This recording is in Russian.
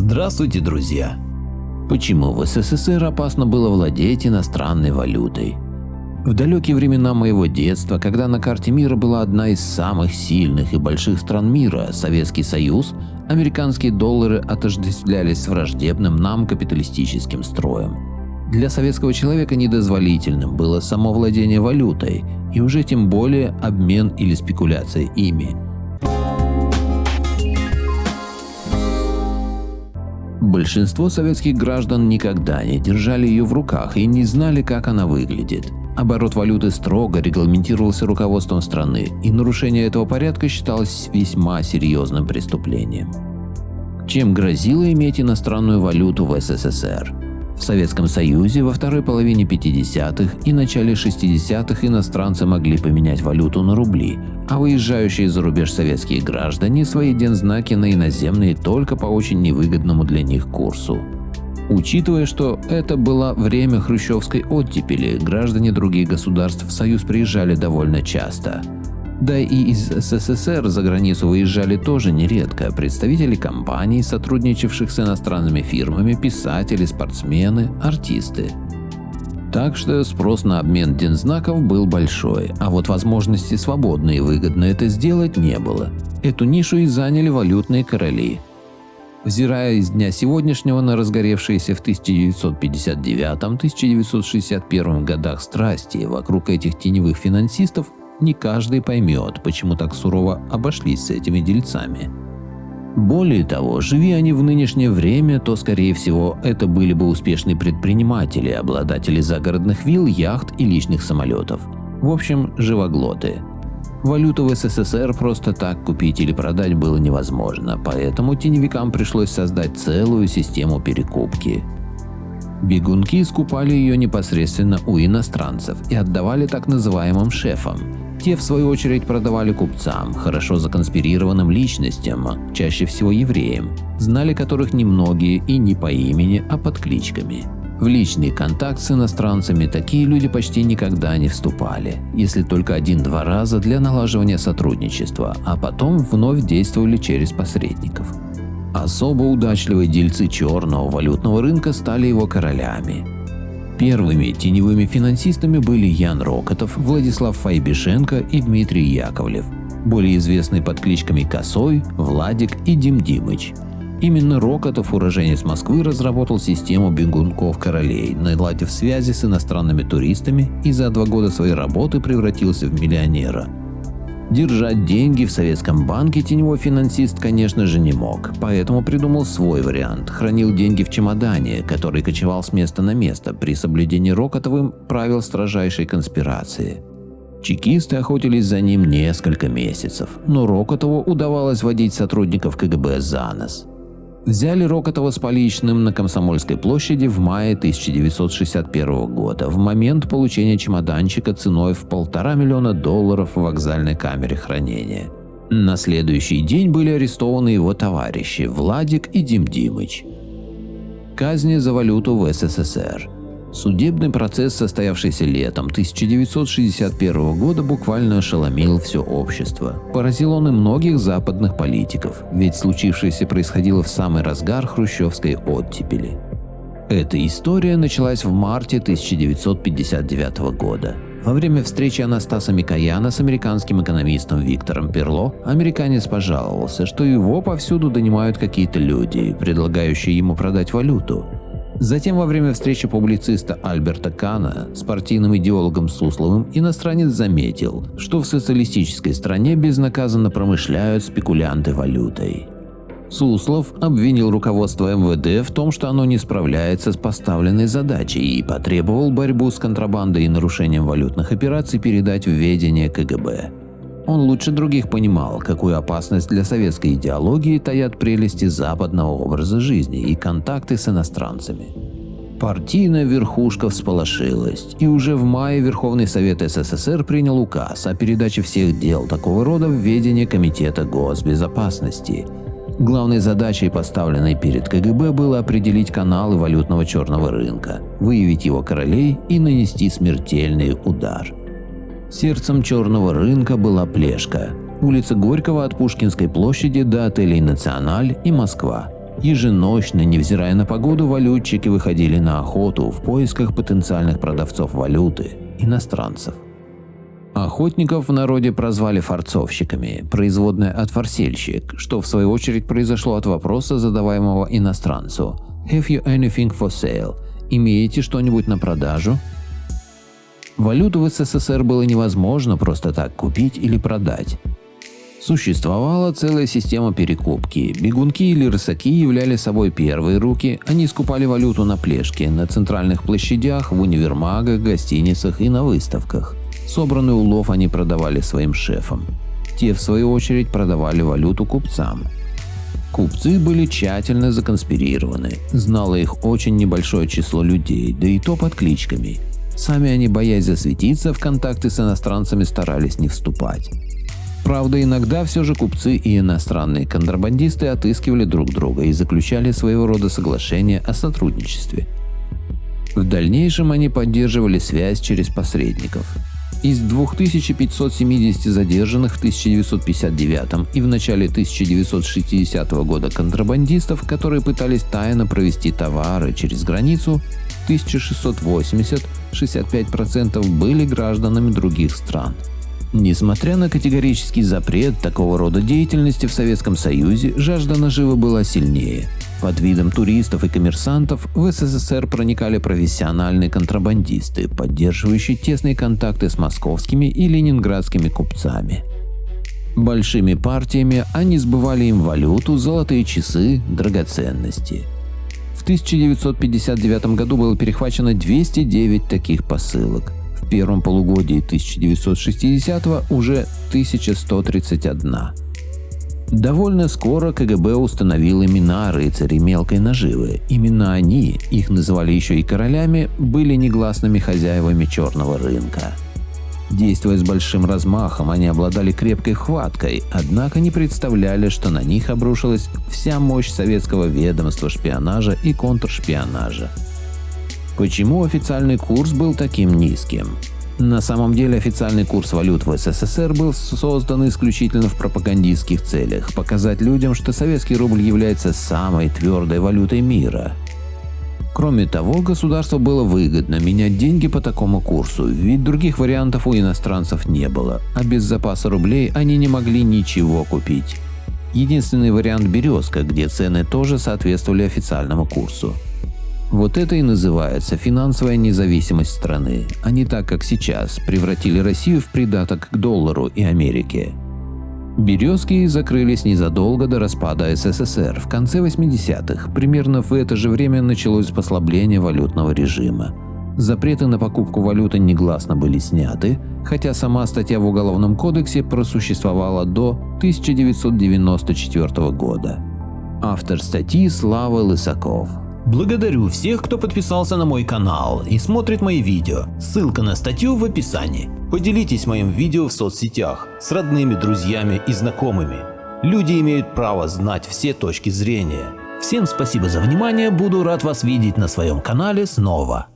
Здравствуйте, друзья! Почему в СССР опасно было владеть иностранной валютой? В далекие времена моего детства, когда на карте мира была одна из самых сильных и больших стран мира – Советский Союз, американские доллары отождествлялись с враждебным нам капиталистическим строем. Для советского человека недозволительным было само владение валютой, и уже тем более обмен или спекуляция ими. Большинство советских граждан никогда не держали ее в руках и не знали, как она выглядит. Оборот валюты строго регламентировался руководством страны, и нарушение этого порядка считалось весьма серьезным преступлением. Чем грозило иметь иностранную валюту в СССР? В Советском Союзе во второй половине 50-х и начале 60-х иностранцы могли поменять валюту на рубли, а выезжающие за рубеж советские граждане свои дензнаки на иноземные только по очень невыгодному для них курсу. Учитывая, что это было время хрущевской оттепели, граждане других государств в Союз приезжали довольно часто. Да и из СССР за границу выезжали тоже нередко представители компаний, сотрудничавших с иностранными фирмами, писатели, спортсмены, артисты. Так что спрос на обмен дензнаков был большой, а вот возможности свободно и выгодно это сделать не было. Эту нишу и заняли валютные короли. Взирая из дня сегодняшнего на разгоревшиеся в 1959-1961 годах страсти вокруг этих теневых финансистов, не каждый поймет, почему так сурово обошлись с этими дельцами. Более того, живи они в нынешнее время, то, скорее всего, это были бы успешные предприниматели, обладатели загородных вилл, яхт и личных самолетов. В общем, живоглоты. Валюту в СССР просто так купить или продать было невозможно, поэтому теневикам пришлось создать целую систему перекупки. Бегунки скупали ее непосредственно у иностранцев и отдавали так называемым шефам. Те, в свою очередь, продавали купцам, хорошо законспирированным личностям, чаще всего евреям, знали которых немногие и не по имени, а под кличками. В личный контакт с иностранцами такие люди почти никогда не вступали, если только 1-2 раза для налаживания сотрудничества, а потом вновь действовали через посредников. Особо удачливые дельцы черного валютного рынка стали его королями. Первыми теневыми финансистами были Ян Рокотов, Владислав Файбишенко и Дмитрий Яковлев, более известные под кличками Косой, Владик и Дим Димыч. Именно Рокотов, уроженец Москвы, разработал систему бегунков-королей, наладив связи с иностранными туристами и за 2 года своей работы превратился в миллионера. Держать деньги в советском банке теневой финансист, конечно же, не мог, поэтому придумал свой вариант – хранил деньги в чемодане, который кочевал с места на место при соблюдении Рокотовым правил строжайшей конспирации. Чекисты охотились за ним несколько месяцев, но Рокотову удавалось водить сотрудников КГБ за нос. Взяли Рокотова с поличным на Комсомольской площади в мае 1961 года, в момент получения чемоданчика ценой в $1,5 миллиона в вокзальной камере хранения. На следующий день были арестованы его товарищи Владик и Дим Димыч. Казни за валюту в СССР. Судебный процесс, состоявшийся летом 1961 года, буквально ошеломил все общество. Поразил он и многих западных политиков, ведь случившееся происходило в самый разгар хрущевской оттепели. Эта история началась в марте 1959 года. Во время встречи Анастаса Микояна с американским экономистом Виктором Перло американец пожаловался, что его повсюду донимают какие-то люди, предлагающие ему продать валюту. Затем во время встречи публициста Альберта Кана с партийным идеологом Сусловым иностранец заметил, что в социалистической стране безнаказанно промышляют спекулянты валютой. Суслов обвинил руководство МВД в том, что оно не справляется с поставленной задачей и потребовал борьбу с контрабандой и нарушением валютных операций передать в ведение КГБ. Он лучше других понимал, какую опасность для советской идеологии таят прелести западного образа жизни и контакты с иностранцами. Партийная верхушка всполошилась, и уже в мае Верховный Совет СССР принял указ о передаче всех дел такого рода в ведение Комитета госбезопасности. Главной задачей, поставленной перед КГБ, было определить каналы валютного черного рынка, выявить его королей и нанести смертельный удар. Сердцем черного рынка была Плешка, улица Горького от Пушкинской площади до отелей «Националь» и «Москва». Еженочно, невзирая на погоду, валютчики выходили на охоту в поисках потенциальных продавцов валюты – иностранцев. Охотников в народе прозвали форцовщиками, производная от форсельщик, что в свою очередь произошло от вопроса, задаваемого иностранцу «Have you anything for sale?» – «Имеете что-нибудь на продажу?» Валюту в СССР было невозможно просто так купить или продать. Существовала целая система перекупки. Бегунки или рысаки являли собой первые руки, они скупали валюту на плешке, на центральных площадях, в универмагах, гостиницах и на выставках. Собранный улов они продавали своим шефам. Те, в свою очередь, продавали валюту купцам. Купцы были тщательно законспирированы, знало их очень небольшое число людей, да и то под кличками. Сами они, боясь засветиться, в контакты с иностранцами старались не вступать. Правда, иногда все же купцы и иностранные контрабандисты отыскивали друг друга и заключали своего рода соглашения о сотрудничестве. В дальнейшем они поддерживали связь через посредников. Из 2570 задержанных в 1959 и в начале 1960 года контрабандистов, которые пытались тайно провести товары через границу, 1680, 65% были гражданами других стран. Несмотря на категорический запрет такого рода деятельности в Советском Союзе, жажда наживы была сильнее. Под видом туристов и коммерсантов в СССР проникали профессиональные контрабандисты, поддерживающие тесные контакты с московскими и ленинградскими купцами. Большими партиями они сбывали им валюту, золотые часы, драгоценности. В 1959 году было перехвачено 209 таких посылок. В первом полугодии 1960-го уже 1131. Довольно скоро КГБ установил имена рыцарей мелкой наживы. Именно они, их называли еще и королями, были негласными хозяевами черного рынка. Действуя с большим размахом, они обладали крепкой хваткой, однако не представляли, что на них обрушилась вся мощь советского ведомства шпионажа и контршпионажа. Почему официальный курс был таким низким? На самом деле официальный курс валют в СССР был создан исключительно в пропагандистских целях – показать людям, что советский рубль является самой твердой валютой мира. Кроме того, государству было выгодно менять деньги по такому курсу, ведь других вариантов у иностранцев не было, а без запаса рублей они не могли ничего купить. Единственный вариант – «Березка», где цены тоже соответствовали официальному курсу. Вот это и называется финансовая независимость страны, а не так, как сейчас, превратили Россию в придаток к доллару и Америке. «Березки» закрылись незадолго до распада СССР в конце 80-х, примерно в это же время началось послабление валютного режима. Запреты на покупку валюты негласно были сняты, хотя сама статья в Уголовном кодексе просуществовала до 1994 года. Автор статьи Слава Лысаков. Благодарю всех, кто подписался на мой канал и смотрит мои видео. Ссылка на статью в описании. Поделитесь моим видео в соцсетях с родными, друзьями и знакомыми. Люди имеют право знать все точки зрения. Всем спасибо за внимание, буду рад вас видеть на своем канале снова.